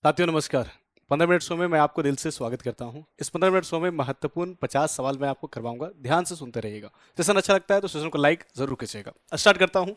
साथियों नमस्कार। 15 minute show में मैं आपको दिल से स्वागत करता हूं। इस 15 मिनट शो में महत्वपूर्ण 50 सवाल मैं आपको करवाऊंगा। ध्यान से सुनते रहिएगा। सेशन अच्छा लगता है तो सेशन को लाइक जरूर कीजिएगा। स्टार्ट करता हूं।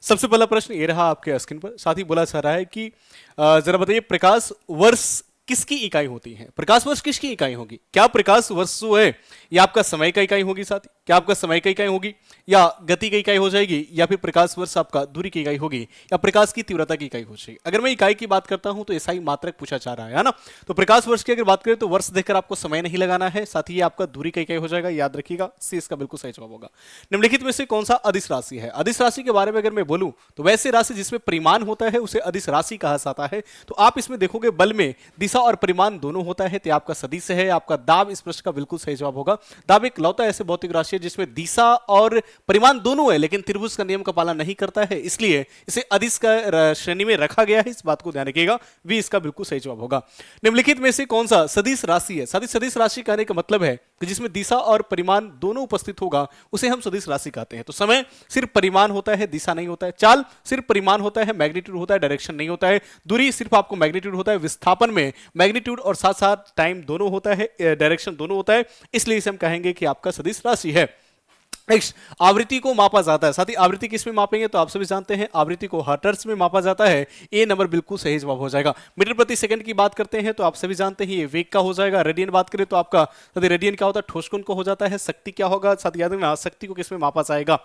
सबसे पहला प्रश्न ये रहा आपके स्क्रीन पर। साथ ही बोला जा रहा है कि जरा बताइए प्रकाश वर्ष किसकी इकाई होती है? प्रकाश वर्ष किसकी इकाई होगी? क्या प्रकाश वर्ष जो है ये आपका समय का इकाई होगी? साथी क्या आपका समय का इकाई होगी या गति की इकाई हो जाएगी या फिर प्रकाश वर्ष आपका दूरी की इकाई होगी या प्रकाश की तीव्रता की इकाई हो जाएगी? अगर मैं इकाई की बात करता हूं तो ऐसा ही मात्रक पूछा जा रहा है ना। तो प्रकाश वर्ष की अगर बात करें तो वर्ष देखकर आपको समय नहीं लगाना है। साथ ही ये आपका दूरी का इकाई हो जाएगा। याद रखिएगा, सी इसका बिल्कुल सही जवाब होगा। निम्नलिखित में से कौन सा अदिश राशि है? अदिश राशि के बारे में अगर मैं बोलूं तो वैसे राशि जिसमें परिमाण होता है उसे अदिश राशि कहा जाता है। तो आप इसमें देखोगे बल में दिशा और परिमाण दोनों होता है तो आपका सदिश है। आपका दाब इस प्रश्न का बिल्कुल सही जवाब होगा। दाब एक लौता ऐसे भौतिक राशि है जिसमें दिशा और परिमाण दोनों है लेकिन त्रिभुज का नियम का पालन नहीं करता है, इसलिए इसे अदिश का श्रेणी में रखा गया है। इस बात को ध्यान रखिएगा। वी इसका बिल्कुल सही जवाब होगा। निम्नलिखित में से कौन सा सदिश राशि है? सदिश राशि कहने का मतलब है कि जिसमें दिशा और परिमाण दोनों उपस्थित होगा उसे हम सदिश राशि कहते हैं। तो समय सिर्फ परिमाण होता है, दिशा नहीं होता है। चाल सिर्फ परिमाण होता है, मैग्नीट्यूड होता है, डायरेक्शन नहीं होता है। दूरी सिर्फ आपको मैग्नीट्यूड होता है। विस्थापन में मैग्नीट्यूड और साथ साथ टाइम दोनों होता है, डायरेक्शन दोनों होता है, इसलिए इसे हम कहेंगे कि आपका सदिश राशि है। नेक्स्ट, आवृत्ति को मापा जाता है। साथ ही आवृत्ति किस में मापेंगे तो आप सभी जानते हैं आवृत्ति को हर्ट्ज में मापा जाता है। ए नंबर बिल्कुल सही जवाब हो जाएगा। मीटर प्रति सेकंड की बात करते हैं तो आप सभी जानते हैं ये वेग का हो जाएगा। रेडियन बात करें तो आपका रेडियन क्या होता है? ठोस कोण को हो जाता है। शक्ति क्या होगा? साथ याद रखना शक्ति को किस में मापा जाएगा।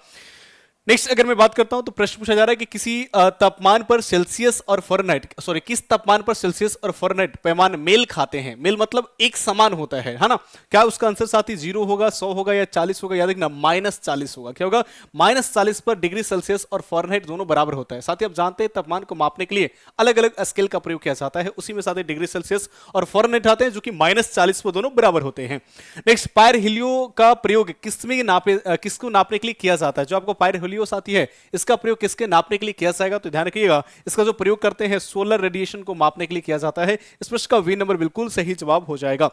नेक्स्ट अगर मैं बात करता हूं तो प्रश्न पूछा जा रहा है कि किसी तापमान पर सेल्सियस और फॉरेनहाइट, सॉरी किस तापमान पर सेल्सियस और फॉरेनहाइट पैमाने मेल खाते हैं? मेल मतलब एक समान होता है ना। क्या उसका आंसर साथी 0 होगा, 100 होगा या 40 होगा? याद रखना -40 होगा। क्या होगा? -40 पर डिग्री सेल्सियस और फॉरेनहाइट दोनों बराबर होता है। साथ ही आप जानते हैं तापमान को मापने के लिए अलग अलग स्केल का प्रयोग किया जाता है, उसी में साथ ही डिग्री सेल्सियस और फॉरेनहाइट आते हैं जो कि -40 पर दोनों बराबर होते हैं। नेक्स्ट, पायर हिलियो का प्रयोग किसको नापने के लिए किया जाता है? जो आपको पायर हिलियो साथी है इसका प्रयोग किसके नापने के लिए किया जाएगा तो ध्यान रखिएगा इसका जो प्रयोग करते हैं सोलर रेडिएशन को मापने के लिए किया जाता है। इस प्रश्न का वी नंबर बिल्कुल सही जवाब हो जाएगा।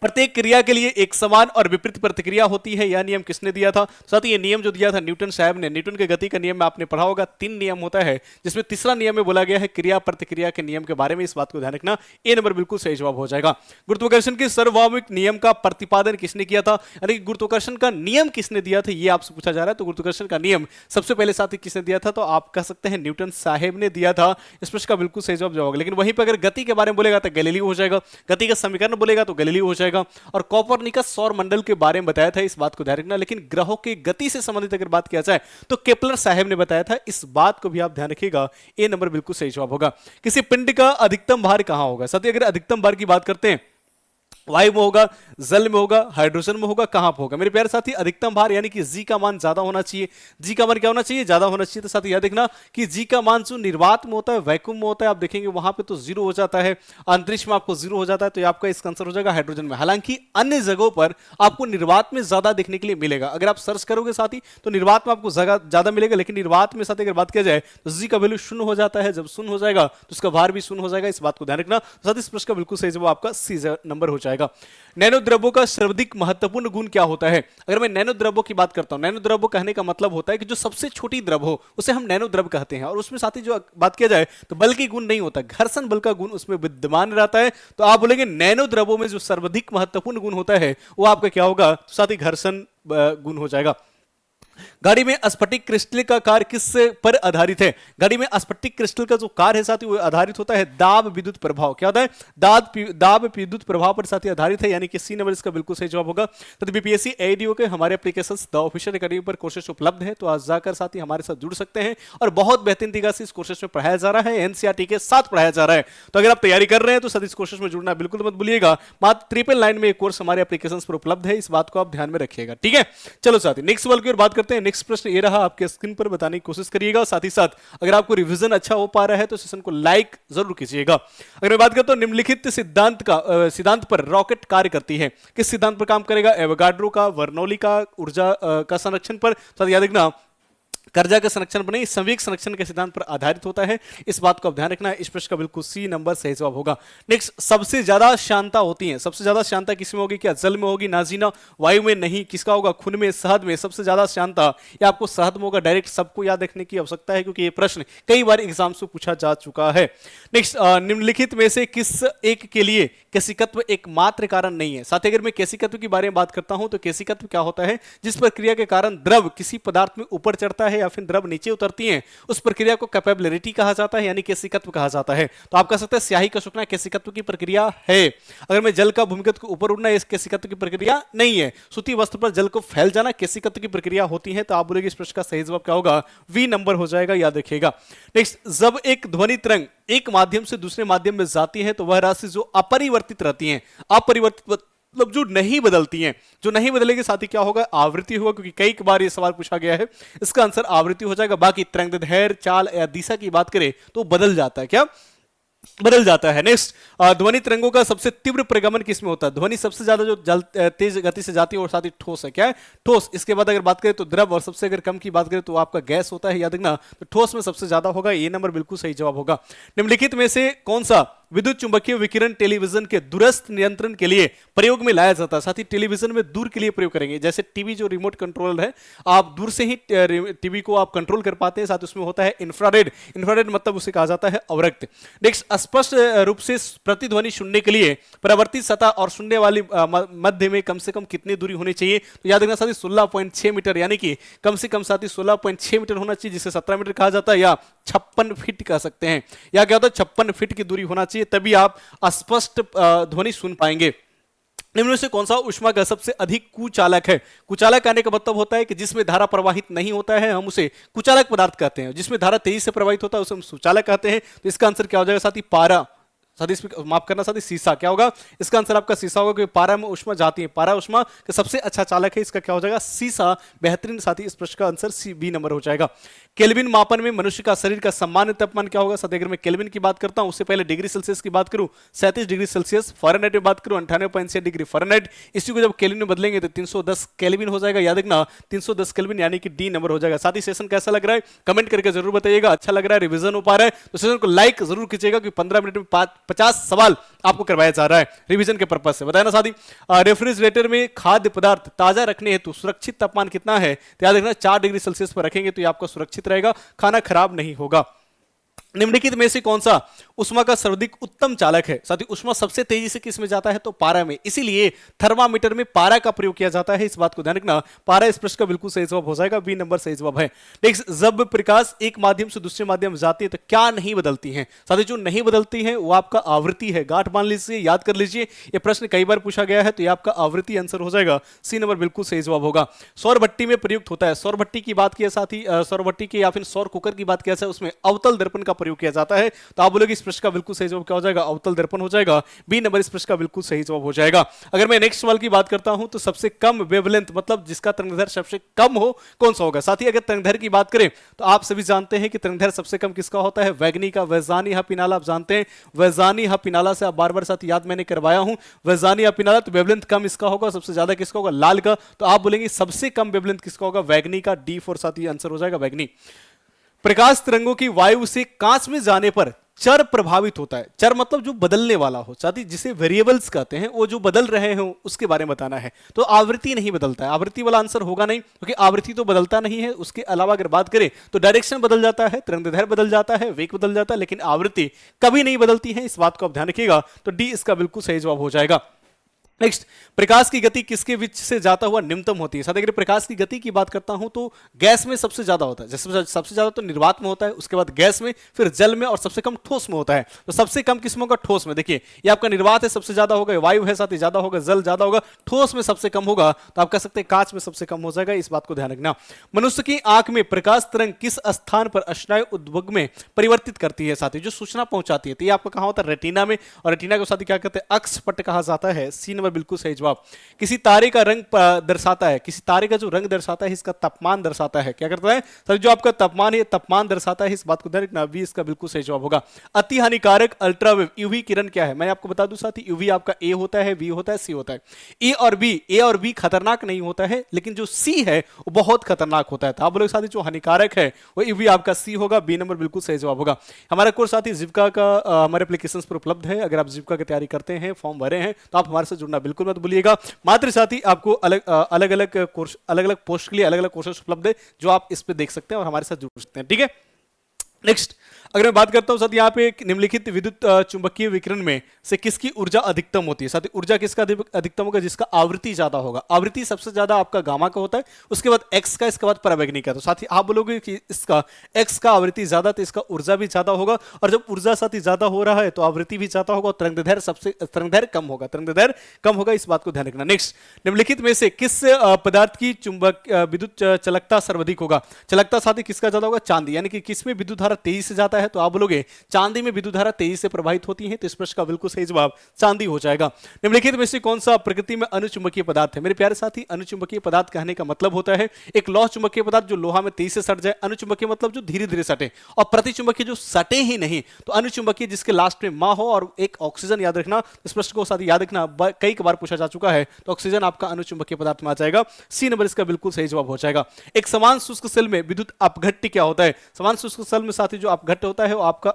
प्रत्येक क्रिया के लिए एक समान और विपरीत प्रतिक्रिया होती है। यह नियम किसने दिया था? साथ ही ये नियम जो दिया था न्यूटन साहब ने। न्यूटन के गति का नियम में आपने पढ़ा होगा 3 नियम होता है जिसमें तीसरा नियम में बोला गया है क्रिया प्रतिक्रिया के नियम के बारे में। इस बात को ध्यान रखना। ए नंबर बिल्कुल सही जवाब हो जाएगा। गुरुत्वाकर्षण के सार्वभौमिक नियम का प्रतिपादन किसने किया था? यानी गुरुत्वाकर्षण का नियम किसने दिया था ये आपसे पूछा जा रहा है। तो गुरुत्वाकर्षण का नियम सबसे पहले साथी किसने दिया था? तो आप कह सकते हैं न्यूटन साहब ने दिया था। इस प्रश्न का बिल्कुल सही जवाब होगा। लेकिन वहीं पर अगर गति के बारे में बोलेगा तो गैलीलियो हो जाएगा। गति का समीकरण बोलेगा तो गैलीलियो हो जाएगा। और कोपरनिकस सौर मंडल के बारे में बताया था, इस बात को ध्यान रखना। लेकिन ग्रहों की गति से संबंधित अगर बात किया जाए तो केपलर साहब ने बताया था। इस बात को भी आप ध्यान रखिएगा। ए नंबर बिल्कुल सही जवाब होगा। किसी पिंड का अधिकतम भार कहां होगा? साथ ही अगर अधिकतम भार की बात करते हैं वायु में होगा, जल में होगा, हाइड्रोजन में होगा, कहां पर होगा? मेरे प्यारे साथी अधिकतम भार यानी कि जी का मान ज्यादा होना चाहिए। जी का मान क्या होना चाहिए? ज्यादा होना चाहिए। तो साथ याद देखना कि जी का मान जो निर्वात में होता है, वैक्यूम में होता है, आप देखेंगे वहां पे तो 0 हो जाता है, अंतरिक्ष में आपको 0 हो जाता है। तो आपका इसका आंसर हो जाएगा हाइड्रोजन में। हालांकि अन्य जगहों पर आपको निर्वात में ज्यादा देखने के लिए मिलेगा। अगर आप सर्च करोगे साथी तो निर्वात में आपको ज्यादा मिलेगा, लेकिन निर्वात में साथ अगर बात किया जाए तो जी का वैल्यू 0 हो जाता है। जब 0 हो जाएगा तो उसका भार भी 0 हो जाएगा। इस बात को ध्यान रखना। साथ इस प्रश्न का बिल्कुल सही जवाब आपका सी नंबर हो जाएगा। नैनो द्रव्यों का सर्वाधिक महत्वपूर्ण गुण क्या होता है? अगर मैं नैनो द्रव्यों की बात करता हूं, नैनो द्रव्य कहने का मतलब होता है कि जो सबसे छोटी द्रव हो उसे हम नैनो द्रव्य कहते हैं। और उसमें साथ ही जो बात किया जाए तो बल की गुण नहीं होता, घर्षण बल का गुण उसमें विद्यमान रहता है। तो आप बोलेंगे नैनो द्रव्यों में जो सर्वाधिक महत्वपूर्ण गुण होता है वो आपका क्या होगा? तो साथ ही घर्षण गुण हो जाएगा। गाड़ी में स्फटिक क्रिस्टल का कार्य किस पर आधारित है? गाड़ी में स्फटिक क्रिस्टल का जो कार्य है साथी वो आधारित होता है दाब विद्युत प्रभाव। क्या होता है? दाब विद्युत प्रभाव पर साथी आधारित है, यानी कि सी नंबर इसका बिल्कुल सही जवाब होगा। तो बीपीएससी एआईडीओ के हमारे एप्लीकेशंस द ऑफिशियल एकेडमी पर कोर्सेज उपलब्ध है, तो आज जाकर साथी हमारे साथ जुड़ सकते हैं। और बहुत बेहतरीन तरीके से इस कोर्सेज में पढ़ाया जा रहा है, एनसीईआरटी के साथ पढ़ाया जा रहा है। तो अगर आप तैयारी कर रहे हैं तो साथ इस कोर्सेज में जुड़ना बिल्कुल मत भूलिएगा। मात्र 999 में एक कोर्स हमारे एप्लीकेशन पर उपलब्ध है, इस बात को आप ध्यान में रखिएगा। ठीक है, चलो साथी नेक्स्ट सवाल की ओर बात करते हैं। नेक्स्ट प्रश्न ये रहा, आपके स्क्रीन पर बताने की कोशिश करिएगा। साथ ही साथ अगर आपको रिवीजन अच्छा हो पा रहा है तो सेशन को लाइक जरूर कीजिएगा। अगर मैं बात करता हूं निम्नलिखित सिद्धांत पर रॉकेट कार्य करती है, किस सिद्धांत पर काम करेगा? एवोगाड्रो का, बर्नौली का, ऊर्जा का संरक्षण पर। साथ याद रखना कर्जा का संरक्षण बने संवेग संरक्षण के सिद्धांत पर आधारित होता है। इस बात को आप ध्यान रखना है। इस प्रश्न का बिल्कुल सी नंबर सही जवाब होगा। नेक्स्ट, सबसे ज्यादा श्यानता होती है, सबसे ज्यादा श्यानता किसमें होगी? क्या जल में होगी? नाजीना, वायु में? नहीं। किसका होगा? खून में, शहद में। सबसे ज्यादा श्यानता ये आपको शहद में होगा। डायरेक्ट सबको याद रखने की आवश्यकता है क्योंकि ये प्रश्न कई बार एग्जाम से पूछा जा चुका है। नेक्स्ट, निम्नलिखित में से किस एक के लिए केशिकत्व एकमात्र कारण नहीं है? साथ ही अगर मैं केशिकत्व की बारे में बात करता हूं तो केशिकत्व क्या होता है? जिस प्रक्रिया के कारण द्रव किसी पदार्थ में ऊपर चढ़ता है या फिर द्रव नीचे उतरती है, उस प्रक्रिया को कैपेबिलिटी कहा जाता है, यानी केशिकत्व कहा जाता है। तो आप कह सकते हैं स्याही का सूखना केशिकत्व की प्रक्रिया है। अगर मैं जल का भूमिगत को ऊपर उड़ना, इस केशिकत्व की प्रक्रिया नहीं है। सूती वस्त्र पर जल को फैल जाना केशिकत्व की प्रक्रिया होती है। तो आप बोलेंगे इस प्रश्न का सही जवाब क्या होगा? वी नंबर हो जाएगा, याद रखिएगा। नेक्स्ट, जब एक ध्वनि तरंग एक माध्यम से दूसरे माध्यम में जाती है तो वह राशि जो अपरिवर्तित रहती है, अपरिवर्तित मतलब जो नहीं बदलती हैं, जो नहीं बदलेगी साथी क्या होगा? आवृत्ति होगा, क्योंकि कई बार ये सवाल पूछा गया है। इसका आंसर आवृत्ति हो जाएगा। बाकी तरंग दैर्घ्य, चाल या दिशा की बात करें तो बदल जाता है। क्या बदल जाता है? नेक्स्ट, ध्वनि तरंगों का सबसे तीव्र प्रगमन किसमें होता है? ध्वनि सबसे ज्यादा जो तेज गति से जाती है और साथ ही ठोस है। क्या है? ठोस। इसके बाद अगर बात करें तो द्रव, और सबसे अगर कम की बात करें तो आपका गैस होता है, याद रखना। तो ठोस में सबसे ज्यादा होगा। ये नंबर बिल्कुल सही जवाब होगा। निम्नलिखित में से कौन सा विद्युत चुंबकीय विकिरण टेलीविजन के दूरस्थ नियंत्रण के लिए प्रयोग में लाया जाता है? साथ ही टेलीविजन में दूर के लिए प्रयोग करेंगे। जैसे टीवी जो रिमोट कंट्रोल है, आप दूर से ही टीवी को आप कंट्रोल कर पाते हैं। साथ उसमें होता है इंफ्रारेड। इंफ्रारेड मतलब उसे कहा जाता है अवरक्त। नेक्स्ट, स्पष्ट रूप से प्रतिध्वनि सुनने के लिए परावर्तित सतह और सुनने वाली मध्य में कम से कम कितनी दूरी होनी चाहिए? तो याद रखना साथी 16.6 मीटर, यानी कि कम से कम साथी 16.6 मीटर होना चाहिए, जिसे 17 मीटर कहा जाता है, या 56 फीट कह सकते हैं। या क्या होता है? 56 फीट की दूरी होना चाहिए, तभी आप स्पष्ट ध्वनि सुन पाएंगे। निम्न में से कौन सा ऊष्मा का सबसे अधिक कुचालक है? कुचालक आने का मतलब होता है कि जिसमें धारा प्रवाहित नहीं होता है, हम उसे कुचालक पदार्थ कहते हैं। जिसमें धारा तेजी से प्रवाहित होता है उसे हम सुचालक कहते हैं। तो इसका आंसर क्या हो जाएगा साथी? पारा। साथी इसमें माफ करना साथी, सीसा। क्या होगा? इसका आंसर आपका सीसा होगा, क्योंकि पारा में ऊष्मा जाती है। पारा ऊष्मा का सबसे अच्छा चालक है। इसका क्या हो जाएगा? सीसा। बेहतरीन साथी, इस प्रश्न का आंसर सी बी नंबर हो जाएगा। केल्विन मापन में मनुष्य का शरीर का सामान्य तापमान क्या होगा? साथी अगर मैं केल्विन की बात करता हूं, उससे पहले डिग्री सेल्सियस की बात करूं 37 डिग्री सेल्सियस, फ़ारेनहाइट में बात करूं 98.6 डिग्री फ़ारेनहाइट। इसी को जब केल्विन में बदलेंगे तो 310 केल्विन हो जाएगा। याद रखना 310 केल्विन, यानी कि डी नंबर हो जाएगा। साथ ही सेशन कैसा लग रहा है कमेंट करके जरूर बताइएगा। अच्छा लग रहा है, रिवीजन हो पा रहा है तो सेशन को लाइक जरूर कीजिएगा, क्योंकि 15 मिनट में 50 सवाल आपको करवाया जा रहा है रिवीजन के पर्पज से। बताया ना साथी। रेफ्रिजरेटर में खाद्य पदार्थ ताजा रखने हेतु सुरक्षित तापमान कितना है? तो याद रखना 4 डिग्री सेल्सियस पर रखेंगे तो ये आपका सुरक्षित रहेगा, खाना खराब नहीं होगा। निम्नलिखित में से कौन सा उष्मा का सर्वाधिक उत्तम चालक है? साथ ही उष्मा सबसे तेजी से किस में जाता है? तो पारा में। इसीलिए थर्मामीटर में पारा का प्रयोग किया जाता है। इस बात को ध्यान रखना। पारा इस प्रश्न का बिल्कुल सही जवाब हो जाएगा। बी नंबर सही जवाब है। नेक्स्ट, जब प्रकाश एक माध्यम से दूसरे माध्यम में जाती है तो क्या नहीं बदलती है? साथ ही जो नहीं बदलती है वो आपका आवृत्ति है। गांठ मान लीजिए, याद कर लीजिए, ये प्रश्न कई बार पूछा गया है, तो ये आपका आवृत्ति आंसर हो जाएगा। सी नंबर बिल्कुल सही जवाब होगा। सौर भट्टी में प्रयुक्त होता है। सौर भट्टी की बात किया साथ ही, सौर भट्टी की या फिर सौर कुकर की बात किया जाए, उसमें अवतल दर्पण का प्रयोग किया जाता है। तो आप बोलोगे इस प्रश्न का बिल्कुल सही जवाब क्या हो जाएगा? अवतल दर्पण हो जाएगा। बी नंबर इस प्रश्न का बिल्कुल सही जवाब हो जाएगा। अगर मैं नेक्स्ट सवाल की बात करता हूं तो सबसे कम वेवलेंथ मतलब जिसका तरंगदैर्घ्य सबसे कम हो कौन सा होगा? साथ ही अगर तरंगदैर्घ्य की बात करें तो आप सभी जानते हैं कि तरंगदैर्घ्य सबसे कम किसका होता है? वैगनी का। वैजानी हपिनाला आप जानते हैं। वैजानी हपिनाला से आप बार बार साथ याद मैंने करवाया हूं। वैजानी हपिनाला, तो वेवलेंथ कम इसका होगा, सबसे ज्यादा किसका होगा? लाल का। तो आप बोलेंगे सबसे कम वेवलेंथ किसका होगा? वैगनी का। डी फॉर साथी आंसर हो जाएगा वैगनी। प्रकाश तरंगों की वायु से कांच में जाने पर चर प्रभावित होता है। चर मतलब जो बदलने वाला हो, साथी जिसे वेरिएबल्स कहते हैं, वो जो बदल रहे हो उसके बारे में बताना है। तो आवृत्ति नहीं बदलता है, आवृत्ति वाला आंसर होगा नहीं, क्योंकि आवृत्ति तो बदलता नहीं है। उसके अलावा अगर बात करें तो डायरेक्शन बदल जाता है, तरंगदैर्घ्य बदल जाता है, वेग बदल जाता है, लेकिन आवृत्ति कभी नहीं बदलती है। इस बात को आप ध्यान रखिएगा। तो डी इसका बिल्कुल सही जवाब हो जाएगा। नेक्स्ट, प्रकाश की गति किसके बीच से जाता हुआ निम्नतम होती है? साथ अगर प्रकाश की गति की बात करता हूं तो गैस में सबसे ज्यादा होता है। जैसे सबसे ज्यादा तो निर्वात में होता है, उसके बाद गैस में, फिर जल में, और सबसे कम ठोस में होता है। तो सबसे कम किस्मों का ठोस में। देखिए ये आपका निर्वात है, सबसे ज्यादा होगा, वायु है साथ ही ज्यादा होगा, जल ज्यादा होगा, ठोस में सबसे कम होगा। तो आप कह सकते हैं कांच में सबसे कम हो जाएगा। इस बात को ध्यान रखना। मनुष्य की आंख में प्रकाश तरंग किस स्थान पर स्नायु उद्भव में परिवर्तित करती है? साथी जो सूचना पहुंचाती है, तो ये आपका कहां होता है? रेटिना में। और रेटिना को साथी क्या कहते हैं? अक्ष पट कहा जाता है। सी नंबर बिल्कुल सही जवाब। किसी तारे का रंग दर्शाता है, किसी तारे का जो रंग दर्शाता है इसका तापमान दर्शाता है, क्या करता है सर, जो आपका तापमान है तापमान दर्शाता है, इस बात को ध्यान रखना, बी इसका बिल्कुल सही जवाब होगा। अति हानिकारक अल्ट्रावेव यूवी किरण क्या है, मैं आपको बता दूं साथी, यूवी आपका ए होता है, बी होता है, सी होता है। ए और बी खतरनाक नहीं होता है, लेकिन जो सी है वो बहुत खतरनाक होता है। तो आप बोलोगे साथी जो हानिकारक है वो यूवी आपका सी होगा, बी नंबर बिल्कुल सही जवाब होगा। हमारा कोर्स साथी जीविका का हमारे एप्लीकेशन पर उपलब्ध है, अगर आप जीविका की तैयारी करते हैं, फॉर्म भरे हैं, तो आप हमारे साथ जुड़ना बिल्कुल मत भूलिएगा। मात्र साथी आपको अलग अलग कोर्स, अलग अलग पोस्ट के लिए अलग अलग कोर्सेज उपलब्ध है, जो आप इस पे देख सकते हैं और हमारे साथ जुड़ सकते हैं, ठीक है। नेक्स्ट अगर मैं बात करता हूं साथ, यहाँ पे निम्नलिखित विद्युत चुंबकीय विकिरण में से किसकी ऊर्जा अधिकतम होती है। साथ ही ऊर्जा किसका अधिकतम होगा, जिसका आवृत्ति ज्यादा होगा। आवृत्ति सबसे ज्यादा आपका गामा का होता है, उसके बाद एक्स का, इसके बाद परावैगनिक का। तो साथ ही आप बोलोगे कि इसका एक्स का आवृत्ति ज्यादा, तो इसका ऊर्जा भी ज्यादा होगा, और जब ऊर्जा साथ ही ज्यादा हो रहा है तो आवृत्ति भी ज्यादा होगा, और तरंगदैर्घ्य कम होगा, तरंगदैर्घ्य कम होगा, इस बात को ध्यान रखना। नेक्स्ट, निम्नलिखित में से किस पदार्थ की चुंबक विद्युत चलकता सर्वाधिक होगा। चलकता साथी किसका ज्यादा होगा, चांदी, यानी कि किसमें विद्युत धारा तेजी से जाता है, तो आप बोलोगे चांदी में विद्युत धारा तेजी से प्रवाहित होती है, तो इस प्रश्न का बिल्कुल सही जवाब चांदी हो जाएगा। निम्नलिखित में से कौन सा प्रकृति में अनुचुंबकीय पदार्थ है। मेरे प्यारे साथी, अनुचुंबकीय पदार्थ कहने का मतलब होता है एक लौह चुंबकीय पदार्थ जो लोहा में तेजी से सट जाए, अनुचुंबकीय मतलब जो धीरे धीरे सटे, और प्रतिचुंबकीय जो सटे ही नहीं। तो अनुचुंबकीय जिसके लास्ट में मां हो और एक ऑक्सीजन, याद रखना, इस प्रश्न को साथी याद रखना, कई बार पूछा जा चुका है, तो ऑक्सीजन आपका अनुचुंबकीय पदार्थ में आ जाएगा, सी नंबर इसका बिल्कुल सही जवाब हो जाएगा। एक समान शुष्क सेल में विद्युत अपघट्य क्या होता है। समान शुष्क सेल में साथी जो अपघट्य होता है वो आपका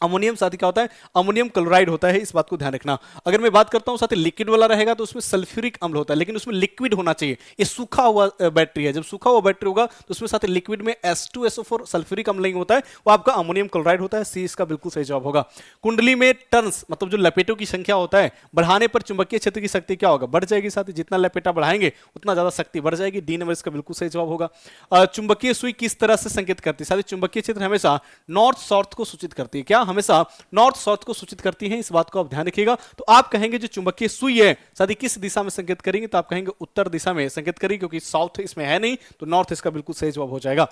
अमोनियम साथी क्या होता है, अमोनियम क्लोराइड होता है, इस बात को ध्यान रखना। अगर मैं बात करता हूं साथी लिक्विड वाला रहेगा तो उसमें सल्फ्यूरिक अम्ल होता है, लेकिन उसमें लिक्विड होना चाहिए। ये सूखा हुआ बैटरी है, जब सूखा हुआ बैटरी होगा तो उसमें साथी लिक्विड में H2SO4 सल्फ्यूरिक अम्ल नहीं होता है, वो आपका अमोनियम क्लोराइड होता है, सी इसका बिल्कुल सही जवाब होगा। कुंडली में टर्न्स मतलब जो लपेटों की संख्या होता है, बढ़ाने पर चुंबकीय क्षेत्र की शक्ति क्या होगा, बढ़ जाएगी साथी, जितना लपेटा बढ़ाएंगे उतना ज्यादा शक्ति बढ़ जाएगी, डी नंबर इसका बिल्कुल सही जवाब होगा। चुंबकीय सुई किस तरह से संकेत करती है। साथी चुंबकीय क्षेत्र हमेशा नॉर्थ साउथ को सूचित करती है, क्या हमेशा नॉर्थ साउथ को सूचित करती है, इस बात को आप ध्यान रखिएगा। तो आप कहेंगे जो चुंबकीय सुई है साथी किस दिशा में संकेत करेंगे, तो आप कहेंगे उत्तर दिशा में संकेत करेंगे, क्योंकि साउथ इसमें है नहीं, तो नॉर्थ इसका बिल्कुल सही जवाब हो जाएगा।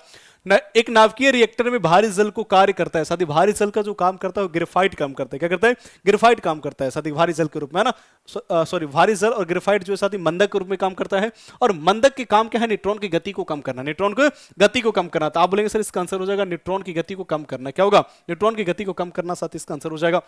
एक नाभिकीय रिएक्टर में भारी जल को कार्य करता है साथी, भारी जल का जो काम करता है वो ग्रेफाइट काम करता है, क्या करता है, ग्रेफाइट काम करता है साथी, भारी जल के रूप में, है ना, सॉरी, भारी जल और ग्रेफाइट जो है साथी मंदक के रूप में काम करता है, और मंदक के काम क्या है, न्यूट्रॉन की गति को कम करना, न्यूट्रॉन की गति को कम करना। तो आप बोलेंगे सर इसका आंसर हो जाएगा न्यूट्रॉन की गति को कम करना, क्या होगा, न्यूट्रॉन की गति को कम करना साथी इसका आंसर हो जाएगा।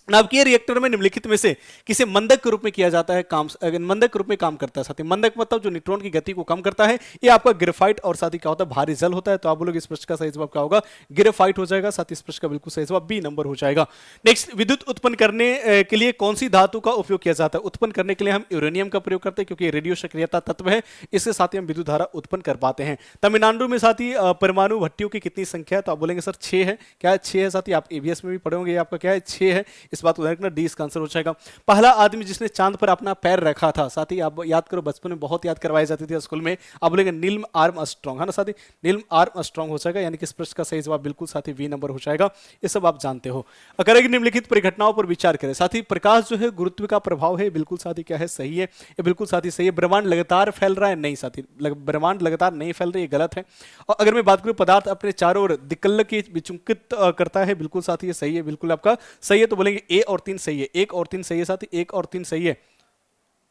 नाभिकीय रिएक्टर में निम्नलिखित में से किसे मंदक के रूप में किया जाता है काम, मंदक के रूप में काम करता है साथी, मंदक मतलब जो न्यूट्रॉन की गति को कम करता है, ये आपका ग्रेफाइट और साथी क्या होता है, भारी जल होता है। तो आप बोलोगे इस प्रश्न का सही जवाब क्या होगा, ग्रेफाइट हो जाएगा साथी, इस प्रश्न का बिल्कुल सही जवाब बी नंबर हो जाएगा। नेक्स्ट, विद्युत उत्पन्न करने के लिए कौन सी धातु का उपयोग किया जाता है। उत्पन्न करने के लिए हम यूरेनियम का प्रयोग करते हैं, क्योंकि रेडियो सक्रियता तत्व है, इसके साथ ही हम विद्युत धारा उत्पन्न कर पाते हैं। तमिलनाडु में साथी परमाणु भट्टियों की कितनी संख्या है, तो आप बोलेंगे सर 6 है, क्या है, 6 है साथी, आप एबीएस में भी पढ़े होंगे, आपका क्या है, 6 है, इस बात को ध्यान रखना, डी इसका आंसर हो जाएगा। पहला आदमी जिसने चांद पर अपना पैर रखा था साथी, आप याद करो, बचपन में बहुत याद करवाई जाती थी स्कूल में, आप बोलेंगे नील आर्मस्ट्रांग, है ना साथी, नील आर्मस्ट्रांग हो जाएगा, यानी कि इस प्रश्न का सही जवाब बिल्कुल साथी वी नंबर हो जाएगा, ये सब आप जानते हो। अगर निम्नलिखित परिघटनाओं पर विचार करें साथी, प्रकाश जो है गुरुत्व का प्रभाव है, बिल्कुल साथी क्या है, सही है, ये बिल्कुल साथी सही है। ब्रह्मांड लगातार फैल रहा है, नहीं साथी, ब्रह्मांड लगातार नहीं फैल रही, ये गलत है। और अगर मैं बात करूं पदार्थ अपने चारों ओर दिक्कल की विचुंकित करता है, बिल्कुल साथी ये सही है, बिल्कुल आपका सही है। तो बोलेंगे ए और 3 सही है, 1 और 3 सही है साथी, 1 और 3 सही है,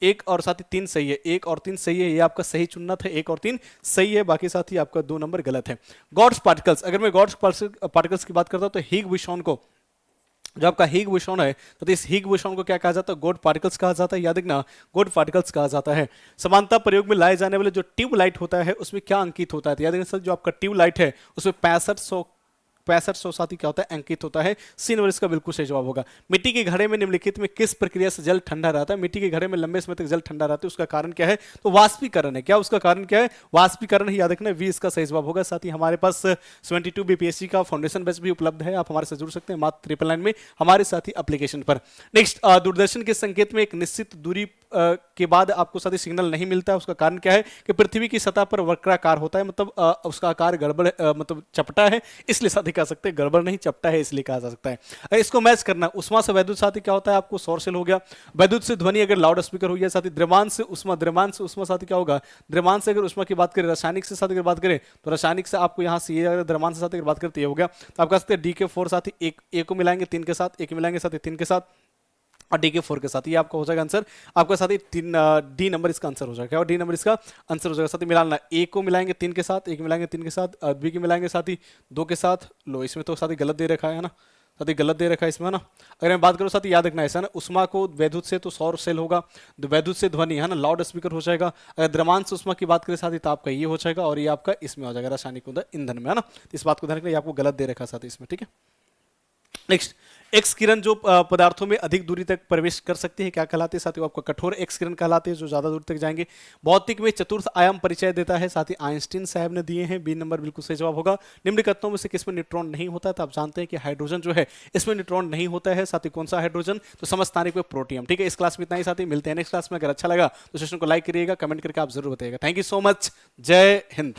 1 और साथी 3 सही है, 1 और 3 सही है, ये आपका सही चुनना था, 1 और 3 सही है, बाकी साथी आपका 2 नंबर गलत है। गॉड्स पार्टिकल्स, अगर मैं गॉड्स पार्टिकल्स की बात करता हूं तो हिग बोसॉन को, जो आपका हिग बोसॉन है, तो इस हिग बोसॉन को क्या कहा जाता है, गॉड पार्टिकल्स कहा जाता है, याद रखना, गॉड पार्टिकल्स कहा जाता है। समानता प्रयोग में लाए जाने वाले जो ट्यूब लाइट होता है उसमें क्या अंकित होता है, तो याद रखना सर, जो आपका ट्यूब लाइट है उसमें 6500 साथी क्या होता है, अंकित होता है, सी नंबर इसका बिल्कुल सही जवाब होगा। मिट्टी के घड़े में निम्नलिखित में किस प्रक्रिया से जल ठंडा रहता है। मिट्टी के घड़े में लंबे समय तक जल ठंडा रहता है, उसका कारण क्या है, तो वाष्पीकरण है, क्या उसका कारण क्या है, वाष्पीकरण ही, याद रखना, वी इसका सही जवाब होगा। साथ ही हमारे पास 72 बीपीएससी का फाउंडेशन बैच भी उपलब्ध है, आप हमारे साथ जुड़ सकते हैं मात्र 999 में हमारे साथ ही एप्लीकेशन पर। नेक्स्ट, दूरदर्शन के संकेत में एक निश्चित दूरी के बाद आपको साथी सिग्नल नहीं मिलता है, उसका कारण क्या है, कि पृथ्वी की सतह पर वक्राकार होता है, मतलब उसका आकार गड़बड़, मतलब चपटा है, इसलिए साथी कह सकते हैं, गड़बड़ नहीं चपटा है इसलिए कहा जा सकता है। अगर इसको मैच करना, उष्मा से वैद्युत साथी क्या होता है, आपको सौर सेल हो गया, वैद्युत से ध्वनि अगर लाउड स्पीकर हो गया साथी, द्रव्यमान से उष्मा, द्रव्यमान से उष्मा साथी क्या होगा, द्रव्यमान से अगर उष्मा की बात करें, रासायनिक से साथी अगर बात करें तो रासायनिक से आपको यहाँ से, अगर द्रव्यमान से साथी अगर बात करते हो गया, तो आप कह सकते हैं डी के 4 साथी, एक को मिलाएंगे 3 के साथ, एक मिलाएंगे साथी 3 के साथ, और डी के 4 के साथ। ये आपका हो जाएगा आंसर। आपका साथ ही तीन डी नंबर इसका आंसर हो जाएगा, और डी नंबर इसका आंसर हो जाएगा। साथ ही मिलाना, ए को मिलाएंगे 3 के साथ, ए को मिलाएंगे 3 के साथ, बी के मिलाएंगे साथ ही 2 के साथ। लो इसमें तो साथ ही गलत दे रखा है ना, साथ ही गलत दे रखा है इसमें, है ना। अगर मैं बात करूँ साथ ही याद रखना ऐसा ना, उष्मा को वैद्युत से तो सौर सेल होगा, तो वैद्युत से ध्वनि है ना लाउड स्पीकर हो जाएगा। अगर द्रव्यमान से उष्मा की बात करें साथ ही, तो आपका ये हो जाएगा, और ये आपका इसमें हो जाएगा रासायनिक ईंधन में, है ना। तो इस बात को ध्यान रखना, ये आपको गलत दे रखा है साथ ही इसमें, ठीक है। नेक्स्ट, एक्स किरण जो पदार्थों में अधिक दूरी तक प्रवेश कर सकती है क्या कहलाते हैं साथियों? आपका कठोर एक्स किरण कहलाते हैं, जो ज्यादा दूर तक जाएंगे। भौतिक में चतुर्थ आयाम परिचय देता है, साथ ही आइंस्टीन साहब ने दिए हैं। बी नंबर बिल्कुल सही जवाब होगा। निम्नलिखितों में से किसमें न्यूट्रॉन नहीं होता है? तो आप जानते हैं कि हाइड्रोजन जो है इसमें न्यूट्रॉन नहीं होता है। साथ ही कौन सा हाइड्रोजन? तो समस्थानिक में प्रोटियम। ठीक है, इस क्लास में इतना ही साथी, मिलते हैं नेक्स्ट क्लास में। अगर अच्छा लगा तो सेशन को लाइक करिएगा, कमेंट करके आप जरूर बताइएगा। थैंक यू सो मच, जय हिंद।